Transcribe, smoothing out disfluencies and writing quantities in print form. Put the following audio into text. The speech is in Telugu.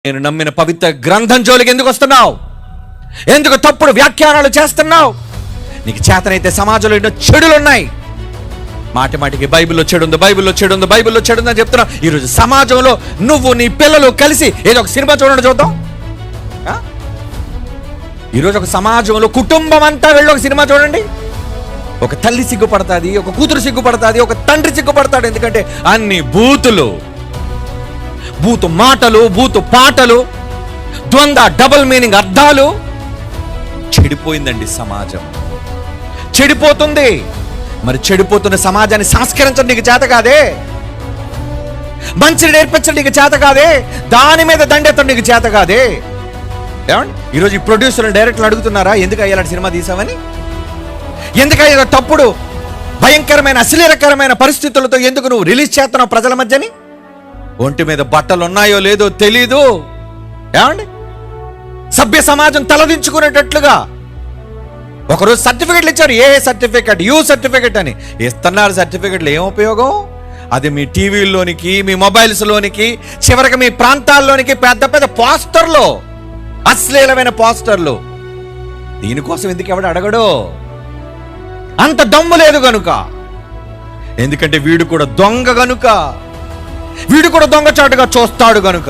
నేను నమ్మిన పవిత్ర గ్రంథం జోలికి ఎందుకు వస్తున్నావు? ఎందుకు తప్పుడు వ్యాఖ్యానాలు చేస్తున్నావు? నీకు చేతనైతే సమాజంలో ఎన్నో చెడులు ఉన్నాయి. మాటికి బైబిల్లో చెడు ఉంది, బైబిల్లో చెడు ఉంది, బైబిల్లో చెడు ఉందని చెప్తున్నావు. ఈరోజు సమాజంలో నువ్వు నీ పిల్లలు కలిసి ఏదో ఒక సినిమా చూడండి, చూద్దాం. ఈరోజు ఒక సమాజంలో కుటుంబం అంతా వెళ్ళి ఒక సినిమా చూడండి. ఒక తల్లి సిగ్గుపడుతుంది, ఒక కూతురు సిగ్గుపడుతుంది, ఒక తండ్రి సిగ్గుపడతాడు. ఎందుకంటే అన్ని బూతులు, బూతు మాటలు, బూతు పాటలు, ద్వంద్వ డబుల్ మీనింగ్ అర్థాలు. చెడిపోయిందండి సమాజం, చెడిపోతుంది. మరి చెడిపోతున్న సమాజాన్ని సంస్కరించడం నీకు చేత కాదే? మంచిని నేర్పించడం నీకు చేత కాదే? దాని మీద దండెత్తడం నీకు చేత కాదే? ఏమండి ఈరోజు ఈ ప్రొడ్యూసర్లు డైరెక్టర్లు అడుగుతున్నారా ఎందుకు అయ్యేలాంటి సినిమా తీసావని? ఎందుకయ్యా తప్పుడు భయంకరమైన అశ్లీలకరమైన పరిస్థితులతో ఎందుకు నువ్వు రిలీజ్ చేస్తున్నావు ప్రజల మధ్యని? ఒంటి మీద బట్టలు ఉన్నాయో లేదో తెలీదు. ఏమండి సభ్య సమాజం తలదించుకునేటట్లుగా ఒకరోజు సర్టిఫికెట్లు ఇచ్చారు. A certificate? యూ సర్టిఫికెట్ అని ఇస్తున్నారు. సర్టిఫికెట్లు ఏం ఉపయోగం? అది మీ టీవీల్లోనికి, మీ మొబైల్స్లోనికి, చివరికి మీ ప్రాంతాల్లోనికి పెద్ద పెద్ద పోస్టర్లు, అశ్లీలమైన పోస్టర్లు. దీనికోసం ఎందుకు ఎవడు అడగడు? అంత దమ్ము లేదు గనుక. ఎందుకంటే వీడు కూడా దొంగ గనుక, వీడు కూడా దొంగచాటుగా చూస్తాడు గనుక.